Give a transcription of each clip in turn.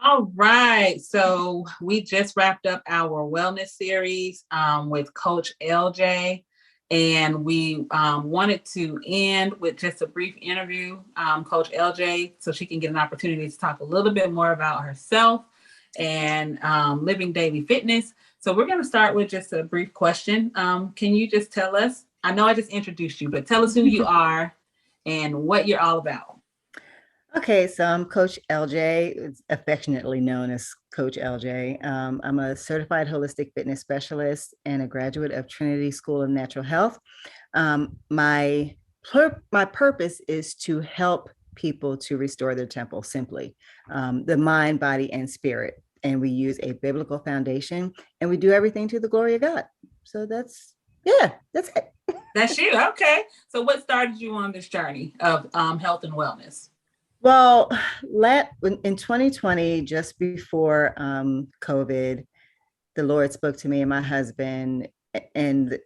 All right. So we just wrapped up our wellness series with Coach LJ. And we wanted to end with just a brief interview, Coach LJ, so she can get an opportunity to talk a little bit more about herself and living daily fitness. So we're going to start with just a brief question. Can you just tell us? I know I just introduced you, but tell us who you are and what you're all about. Okay, so I'm Coach LJ, it's affectionately known as Coach LJ. I'm a certified holistic fitness specialist and a graduate of Trinity School of Natural Health. My purpose is to help people to restore their temple simply, the mind, body, and spirit. And we use a biblical foundation, and we do everything to the glory of God. So that's it. That's you. Okay. So what started you on this journey of health and wellness? Well, in 2020, just before COVID, the Lord spoke to me and my husband in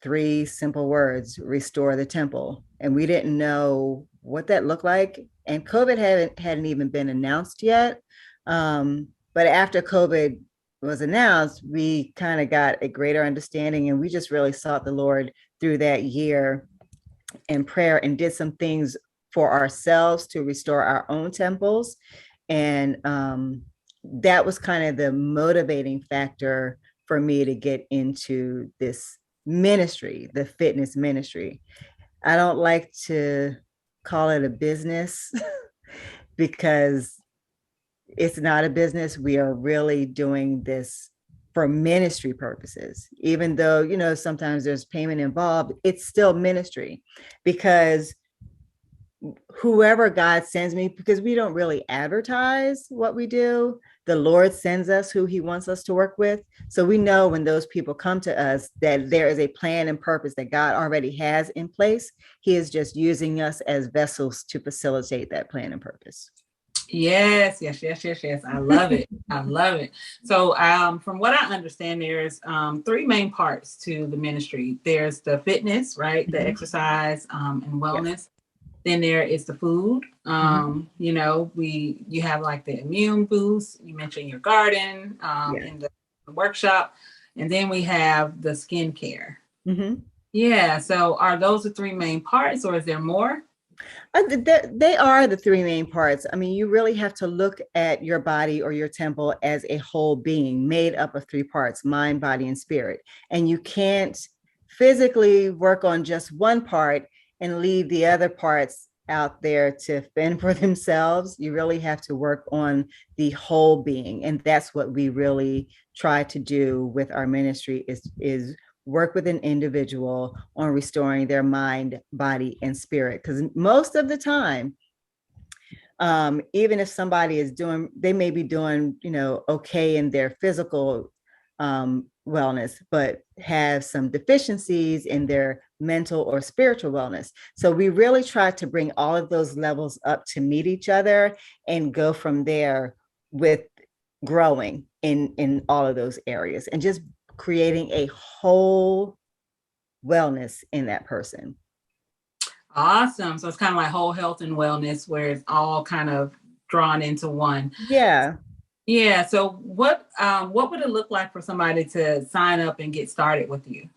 three simple words: restore the temple. And we didn't know what that looked like. And COVID hadn't even been announced yet. But after COVID was announced, we kind of got a greater understanding, and we just really sought the Lord through that year in prayer and did some things for ourselves to restore our own temples. And that was kind of the motivating factor for me to get into this ministry, the fitness ministry. I don't like to call it a business because it's not a business. We are really doing this for ministry purposes. Even though, sometimes there's payment involved, it's still ministry because whoever God sends me, because we don't really advertise what we do. The Lord sends us who he wants us to work with. So we know when those people come to us that there is a plan and purpose that God already has in place. He is just using us as vessels to facilitate that plan and purpose. Yes, yes, yes, yes, yes. I love it. I love it. So, from what I understand, there's three main parts to the ministry. There's the fitness, right? The exercise and wellness. Yes. Then there is the food. You have like the immune boost. You mentioned your garden in the workshop. And then we have the skincare. Yeah. So are those the three main parts, or is there more? They are the three main parts. I mean, you really have to look at your body or your temple as a whole being made up of three parts: mind, body, and spirit. And you can't physically work on just one part and leave the other parts out there to fend for themselves. You really have to work on the whole being. And that's what we really try to do with our ministry is work with an individual on restoring their mind, body, and spirit. Because most of the time, even if somebody they may be doing, okay in their physical wellness, but have some deficiencies in their mental or spiritual wellness. So we really try to bring all of those levels up to meet each other and go from there with growing in all of those areas and just creating a whole wellness in that person. Awesome. So it's kind of like whole health and wellness, where it's all kind of drawn into one. Yeah. Yeah. So what would it look like for somebody to sign up and get started with you?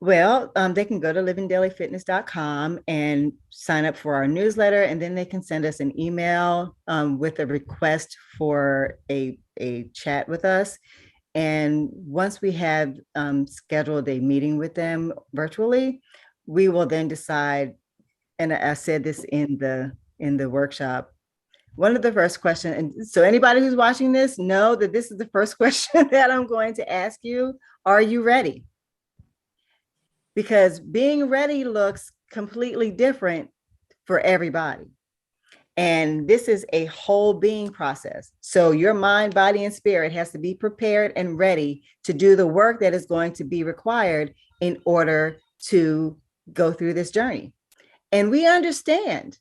Well, they can go to livingdailyfitness.com and sign up for our newsletter, and then they can send us an email with a request for a chat with us. And once we have scheduled a meeting with them virtually, we will then decide. And I said this in the workshop. One of the first questions, and so anybody who's watching this, know that this is the first question that I'm going to ask you: are you ready? Because being ready looks completely different for everybody. And this is a whole being process. So your mind, body, and spirit has to be prepared and ready to do the work that is going to be required in order to go through this journey. And we understand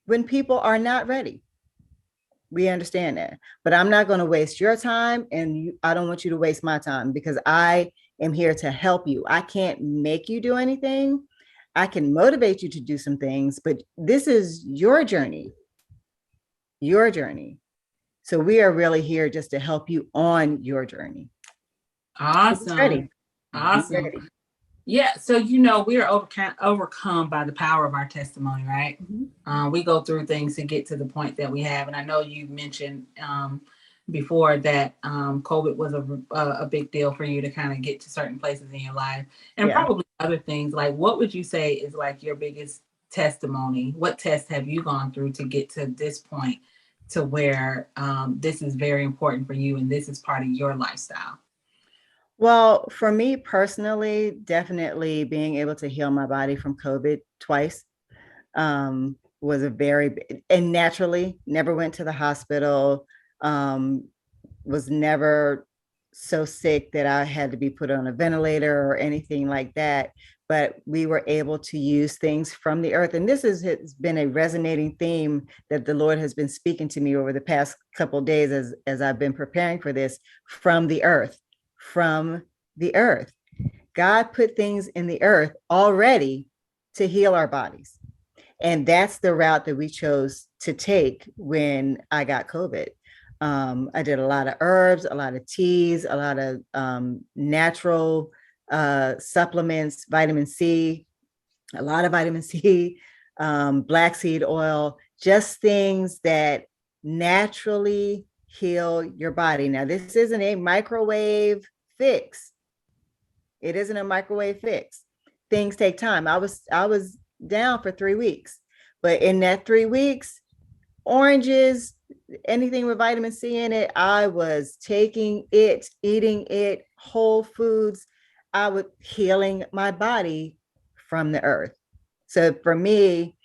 when people are not ready. We understand that. But I'm not going to waste your time, and I don't want you to waste my time, because I am here to help you. I can't make you do anything. I can motivate you to do some things, but this is your journey. Your journey. So we are really here just to help you on your journey. So get Awesome. ready. Be Awesome. ready. Yeah, so we are overcome by the power of our testimony, right? Mhm. We go through things to get to the point that we have, and I know you mentioned before that COVID was a big deal for you to kind of get to certain places in your life, and Yeah. probably other things. Like, what would you say is like your biggest testimony? What test have you gone through to get to this point, to where this is very important for you, and this is part of your lifestyle? Well, for me personally, definitely being able to heal my body from COVID twice was a and naturally never went to the hospital, was never so sick that I had to be put on a ventilator or anything like that. But we were able to use things from the earth. And has been a resonating theme that the Lord has been speaking to me over the past couple of days as I've been preparing for this. From the earth, from the earth. God put things in the earth already to heal our bodies. And that's the route that we chose to take when I got COVID. I did a lot of herbs, a lot of teas, a lot of natural supplements, vitamin C, a lot of vitamin C, black seed oil, just things that naturally heal your body. Now, this isn't a microwave fix. It isn't a microwave fix. Things take time. I was down for 3 weeks, but in that 3 weeks, oranges, anything with vitamin C in it, I was taking it, eating it, whole foods. I was healing my body from the earth. So for me,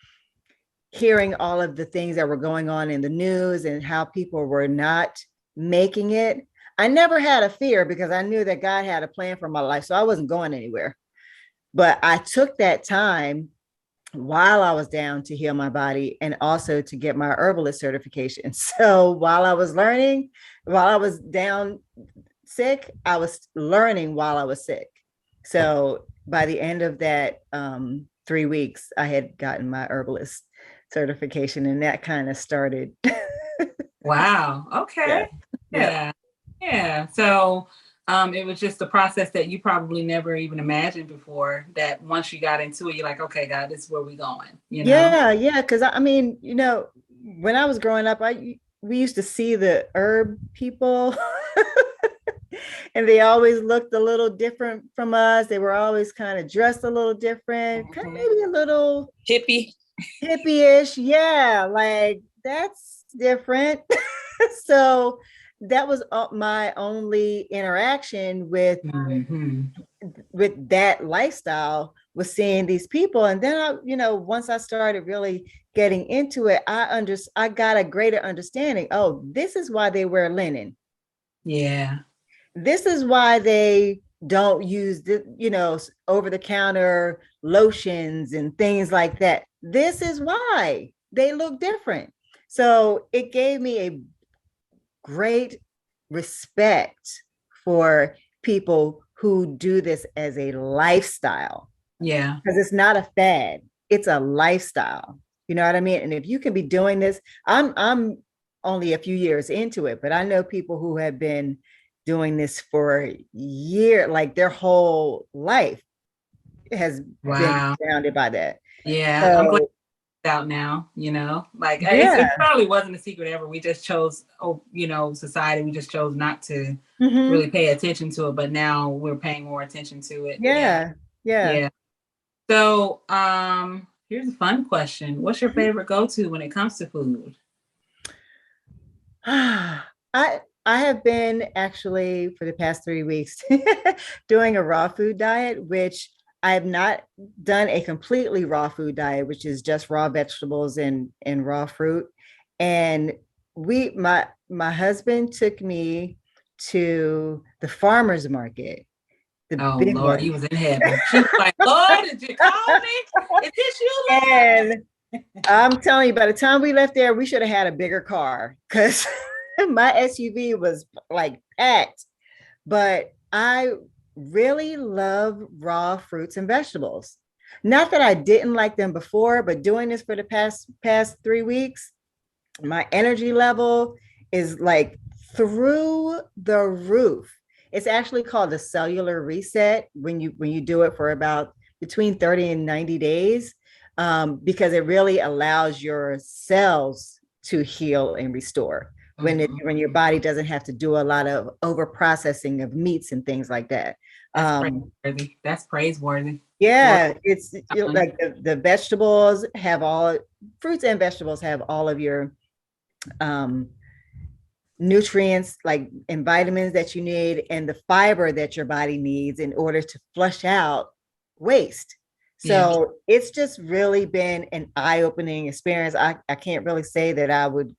hearing all of the things that were going on in the news and how people were not making it, I never had a fear because I knew that God had a plan for my life. So I wasn't going anywhere. But I took that time while I was down to heal my body and also to get my herbalist certification. So while I was learning, while I was down sick, I was learning while I was sick. So by the end of that 3 weeks, I had gotten my herbalist certification, and that kind of started. Wow. Yeah. Okay. Yeah. Yeah. Yeah. So it was just a process that you probably never even imagined before, that once you got into it, you're like, okay, God, this is where we going, you know? Yeah, yeah. Because I mean, when I was growing up, we used to see the herb people, and they always looked a little different from us. They were always kind of dressed a little different, kind of Mhm. maybe a little Hippie. hippie-ish. Yeah, like that's different. So that was my only interaction Mhm. with that lifestyle, was seeing these people. And then once I started really getting into it, I got a greater understanding. Oh, this is why they wear linen. Yeah. This is why they don't use over the counter lotions and things like that. This is why they look different. So it gave me a great respect for people who do this as a lifestyle, Yeah. because it's not a fad, it's a lifestyle. You know what I mean? And if you can be doing this, I'm only a few years into it, but I know people who have been doing this for years, like their whole life has been Wow. surrounded by that. Yeah. I'm glad So it's out now, like yeah. it probably wasn't a secret ever. We just chose, society, we just chose not to Mhm. really pay attention to it, but now we're paying more attention to it. Yeah. Yeah. Yeah. Yeah. So, here's a fun question. What's your Mhm. favorite go-to when it comes to food? I have been actually for the past 3 weeks doing a raw food diet, which I have not done a completely raw food diet, which is just raw vegetables and raw fruit. And my husband took me to the farmers market, the Oh big Lord, one. he was in heaven. She was like, Lord, did you call me? Is this you, Lord? And I'm telling you, by the time we left there, we should have had a bigger car because my SUV was like packed. But I really love raw fruits and vegetables. Not that I didn't like them before, but doing this for the past 3 weeks, my energy level is like through the roof. It's actually called a cellular reset when you do it for about between 30 and 90 days, because it really allows your cells to heal and restore when your body doesn't have to do a lot of over processing of meats and things like that. That's praiseworthy. That's praiseworthy. Yeah, it's like the vegetables have all fruits and vegetables have all of your um nutrients like and vitamins that you need and the fiber that your body needs in order to flush out waste. So it's just really been an eye-opening experience. I can't really say that I would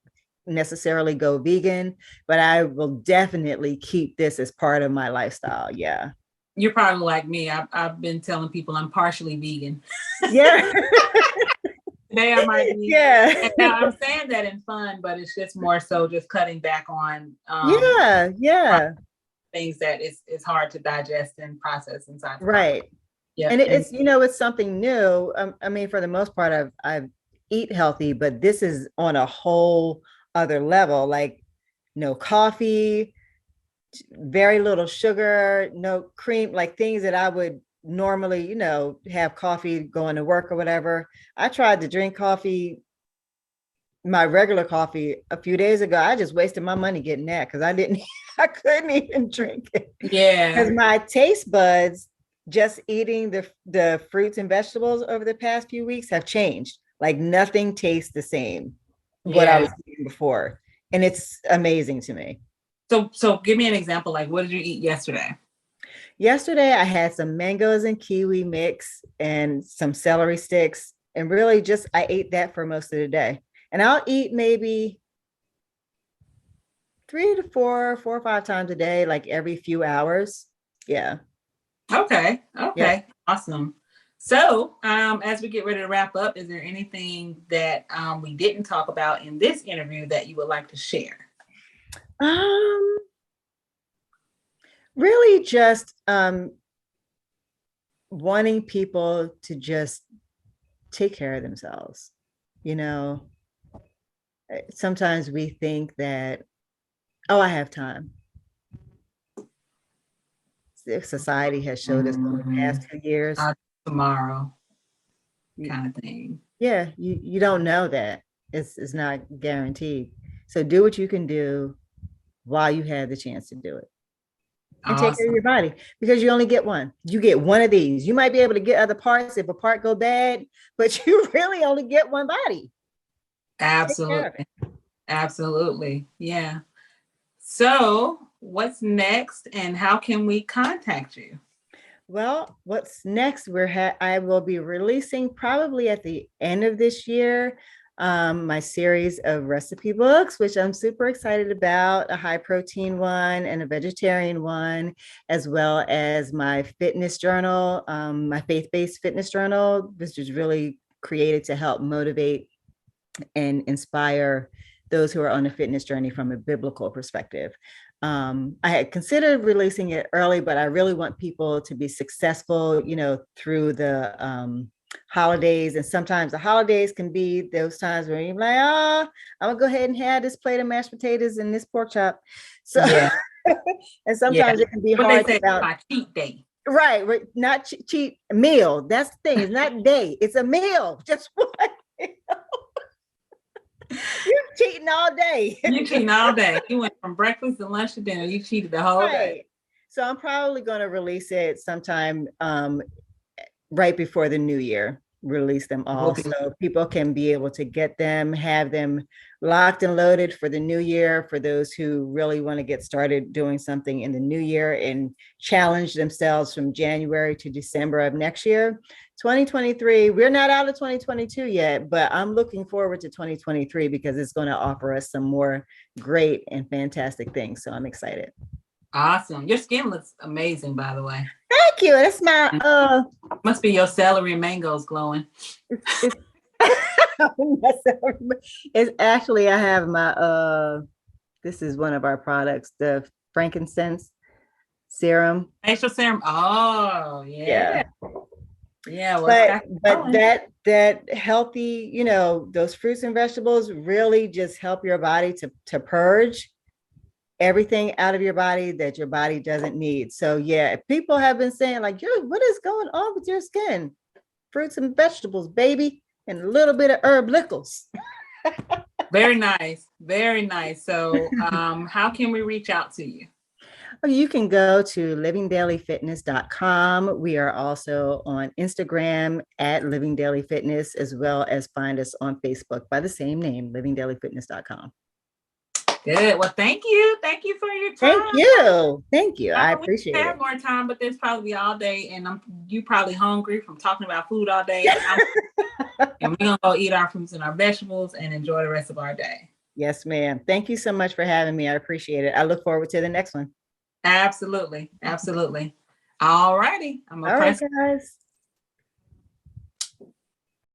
necessarily go vegan, but I will definitely keep this as part of my lifestyle. Yeah. You're probably like me. I've been telling people I'm partially vegan. Yeah. Today I might be. Yeah. Now I'm saying that in fun, but it's just more so just cutting back on yeah. things that it's hard to digest and process inside the right body. Yeah. And it's it's something new. I mean, for the most part, I've eat healthy, but this is on a whole other level. Like no coffee, very little sugar, no cream, like things that I would normally, have coffee going to work or whatever. I tried to drink coffee, my regular coffee, a few days ago. I just wasted my money getting that because I couldn't even drink it. Yeah. Because my taste buds, just eating the fruits and vegetables over the past few weeks have changed. Like nothing tastes the same what I was eating before. And it's amazing to me. So give me an example. Like, what did you eat yesterday? Yesterday, I had some mangoes and kiwi mix and some celery sticks. And really just, I ate that for most of the day. And I'll eat maybe 3 to 4 or 5 times a day, like every few hours. Yeah. Okay. Yeah. Awesome. So as we get ready to wrap up, is there anything that we didn't talk about in this interview that you would like to share? Really just wanting people to just take care of themselves. Sometimes we think that, oh, I have time. Society has showed us over the past 2 years. Tomorrow kind of thing. Yeah, you don't know that. It's not guaranteed. So do what you can do while you have the chance to do it. And take care of your body, because you only get one. You get one of these. You might be able to get other parts if a part go bad, but you really only get one body. Absolutely. Yeah. So what's next and how can we contact you? Well, what's next? I will be releasing probably at the end of this year my series of recipe books, which I'm super excited about, a high protein one and a vegetarian one, as well as my fitness journal, my faith-based fitness journal, which is really created to help motivate and inspire those who are on a fitness journey from a biblical perspective. I had considered releasing it early, but I really want people to be successful, through the holidays. And sometimes the holidays can be those times where you're like, I'm gonna go ahead and have this plate of mashed potatoes and this pork chop. So, and sometimes it can be hard about my cheat day. Right, not cheat meal. That's the thing. It's not day. It's a meal. Just one. You're cheating all day. You're cheating all day. You went from breakfast to lunch to dinner. You cheated the whole day. So I'm probably going to release it sometime right before the new year. Release them all so people can be able to get them, have them locked and loaded for the new year, for those who really want to get started doing something in the new year and challenge themselves from January to December of next year. 2023, we're not out of 2022 yet, but I'm looking forward to 2023 because it's going to offer us some more great and fantastic things. So I'm excited. Awesome. Your skin looks amazing, by the way. Thank you. That's my must be your celery and mangoes glowing. It's actually, I have my this is one of our products, the frankincense serum. Facial serum. Oh, yeah. Yeah, well, but that healthy, those fruits and vegetables really just help your body to purge everything out of your body that your body doesn't need. So yeah, people have been saying like, yo, what is going on with your skin? Fruits and vegetables, baby, and a little bit of herb lickles. Very nice. Very nice. So how can we reach out to you? You can go to livingdailyfitness.com. We are also on Instagram at Living Daily Fitness, as well as find us on Facebook by the same name, livingdailyfitness.com. Good. Well, thank you. Thank you for your time. Thank you. Thank you. I appreciate it. More time, but there's probably all day, and you probably hungry from talking about food all day. And we're gonna go eat our fruits and our vegetables and enjoy the rest of our day. Yes, ma'am. Thank you so much for having me. I appreciate it. I look forward to the next one. Absolutely. Absolutely. All righty. I'm gonna press. All right, guys.